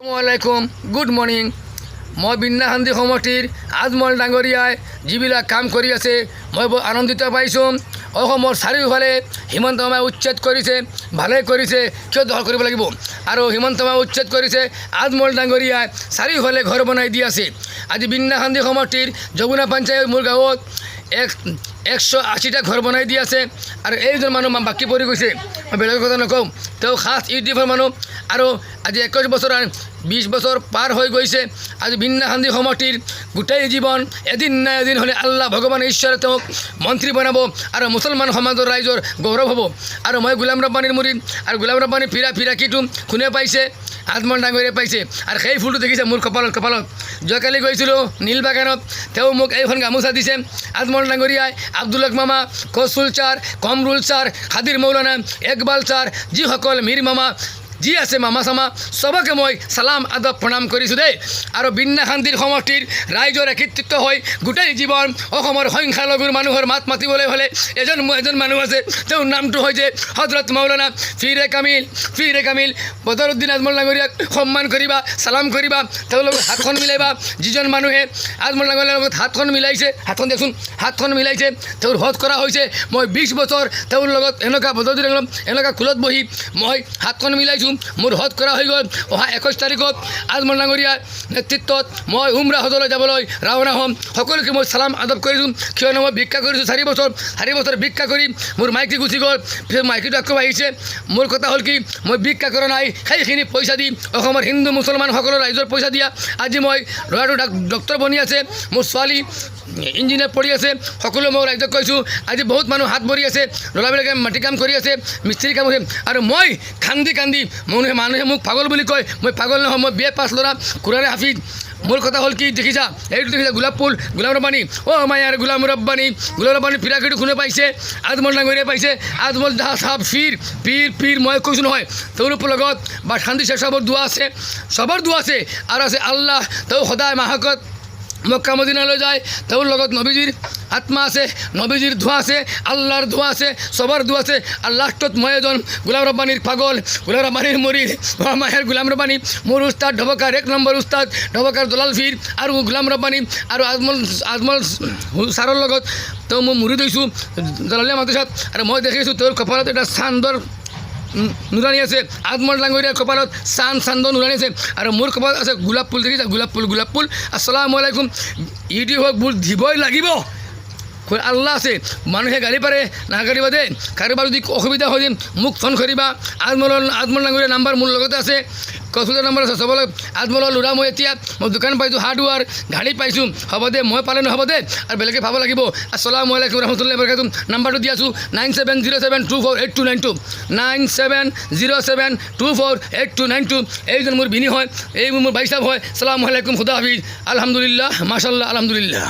আসসালামাইকুম good morning মই বিন্নাহান্দি সমষ্টিৰ আজমল ডাঙৰীয়াই যিবিলাক কাম কৰি আছে মই বৰ আনন্দিত পাইছোঁ। অসমৰ চাৰিওফালে হিমন্ত মামাই উচ্ছেদ কৰিছে, ভালেই কৰিছে, কিয় দখল কৰিব লাগিব। আৰু হিমন্ত মামাই উচ্ছেদ কৰিছে, আজমল ডাঙৰীয়াই চাৰিওফালে ঘৰ বনাই দি আছে। আজি বিন্নাহান্দি সমষ্টিৰ যমুনা পঞ্চায়ত মোৰ গাঁৱত 180টা ঘৰ বনাই দি আছে। আৰু এইজন মানুহ বাকী পৰি গৈছে, মই বেলেগৰ কথা নকওঁ, তেওঁ খাছ ইউটিউবৰ মানুহ। আৰু আজি 21 বছৰ 20 বছৰ পাৰ হৈ গৈছে। আজি বিন্নাহান্দি সমষ্টিৰ গোটেই জীৱন এদিন না এদিন হ'লে আল্লাহ ভগৱান ঈশ্বৰে তেওঁক মন্ত্ৰী বনাব আৰু মুছলমান সমাজৰ ৰাইজৰ গৌৰৱ হ'ব। আৰু মই গোলাম ৰব্বানীৰ মুৰিদ, আৰু গোলাম ৰব্বানীৰ ফিৰাকিটো কোনে পাইছে? আজমল ডাঙৰীয়াই পাইছে। আৰু সেই ফুলটো দেখিছে মোৰ কপালত। যোৱাকালি গৈছিলোঁ নীলবাগানত, তেওঁ মোক এইখন গামোচা দিছে। আজমল ডাঙৰীয়াই আব্দুল হক মামা, কচুল ছাৰ, কমৰুল ছাৰ, খাদিৰ মৌলানা, একবাল ছাৰ, যিসকল মীৰ মামা যি আছে মামা চামা চবকে মই চালাম আদব প্ৰণাম কৰিছোঁ দেই। আৰু বিন্নাহান্দিৰ সমষ্টিৰ ৰাইজৰ একত্ৰিত হৈ গোটেই জীৱন অসমৰ সংখ্যালঘুৰ মানুহৰ মাত মাতিবলৈ হ'লে এজন মানুহ আছে, তেওঁৰ নামটো হৈছে হজৰত মৌলানা ফিৰে কামিল বদৰুদ্দিন আজমল ডাঙৰীয়াক সন্মান কৰিবা, চালাম কৰিবা, তেওঁৰ লগত হাতখন মিলাইবা। যিজন মানুহে আজমল ডাঙৰীয়াৰ লগত হাতখন মিলাইছে, হাতখন মিলাইছে, তেওঁৰ হজ কৰা হৈছে। মই 20 বছৰ তেওঁৰ লগত এনেকুৱা বদৰুদ্দিন এনেকুৱা কুলত বহি মই হাতখন মিলাইছোঁ, মোৰ হজ কৰা হৈ গ'ল। অহা 21 তাৰিখত আজমল ডাঙৰীয়াৰ নেতৃত্বত মই উমৰা হজলৈ যাবলৈ ৰাওনা হ'ম। সকলোকে মই চালাম আদব কৰিছোঁ, কিয়নো মই ভিক্ষা কৰিছোঁ 4 বছৰ ভিক্ষা কৰি মোৰ মাইকী গুচি গ'ল, পিছত মাইকীটো আকৌ আহিছে। মোৰ কথা হ'ল কি, মই ভিক্ষা কৰা নাই, সেইখিনি পইচা দি অসমৰ হিন্দু মুছলমান সকলো ৰাইজৰ পইচা দিয়া। আজি মই ল'ৰাটো ডক্টৰ বনি আছে, মোৰ ছোৱালী ইঞ্জিনিয়াৰ পঢ়ি আছে। সকলো মই ৰাইজক কৈছোঁ, আজি বহুত মানুহ হাত ভৰি আছে, ল'ৰাবিলাকে মাটি কাম কৰি আছে, মিস্ত্ৰী কাম কৰিছে। আৰু মই কান্দি মানুহে মোক পাগল বুলি কয়, মই পাগল নহয়, মই BA পাছ ল'ৰা, কুৰাৰে হাফিজ। মোৰ কথা হ'ল কি, দেখিছা এইটো দেখিছা গোলাপ ফুল, গোলাম ৰব্বানী, মায়াৰ গোলাম ৰব্বানী ফিৰাকিটো কোনে পাইছে? আজমল ডাঙৰীয়াই পাইছে। আজমল সাহেব পীৰ মই কৈছোঁ নহয়, তেওঁলোকৰ লগত বা শান্তি চেষ্টাবোৰ দোৱা আছে, চবৰ দোৱা আছে। আৰু আছে আল্লাহ, তেওঁ সদায় মাহকত মক্কা মদিনালৈ যায়, তেওঁৰ লগত নবীজিৰ আত্মা আছে, নবীজিৰ ধোঁৱা আছে, আল্লাহৰ ধোঁৱা আছে, চবৰ ধোঁৱা আছে। আৰু লাষ্টত মই এজন গোলাম ৰব্বানীৰ পাগল, গোলাম ৰব্বানীৰ মুৰিদ, মাহেৰ গোলাম ৰব্বানী, মোৰ উস্তাদ ঢবকাৰ 1 নম্বৰ উস্তাদ ঢবকাৰ দলাল ফিৰ আৰু গোলাম ৰব্বানী আৰু আজমল ছাৰৰ লগত তেওঁ মই মুৰিদ হৈছোঁ দলালীয়া মাদ্ৰাসাত। আৰু মই দেখিছোঁ তেওঁৰ কপালত এটা চান্দৰ নুৰানি আছে, আজমল ডাঙৰীয়াৰ কপালত চান্দৰ নুৰানি আছে, আৰু মোৰ কপালত আছে গোলাপ ফুল। দেখিছা গোলাপ ফুল। আসসালামু আলাইকুম। ইউটিউবক ভোট দিবই লাগিব, আল্লাহ আছে, মানুহে গালি পাৰে নাগাৰিবা দেই। কাৰোবাৰ যদি অসুবিধা হয় মোক ফোন কৰিবা। আজমল ডাঙৰীয়াৰ নাম্বাৰ মোৰ লগতে আছে, কচুলৰ নম্বৰ আছে, চবলৈ আজমলৰ ল'ৰা। মই এতিয়া মই দোকান পাইছোঁ, হাৰ্ডৱেৰ গাড়ী পাইছোঁ, হ'ব দে, মই পালে নহ'ব দে, আৰু বেলেগে পাব লাগিব। আসসালামু আলাইকুম ৰহমতুল্লাহি বৰকাতুহু। নাম্বাৰটো দি আছোঁ 9707248292, 9707248292। এইজন মোৰ ভিনি হয়, এই মোৰ ভাই সাহেব হয়। আসসালামু আলাইকুম, খুদা হাফিজ, আলহামদুলিল্লাহ, মাশাআল্লাহ, আলহামদুলিল্লাহ।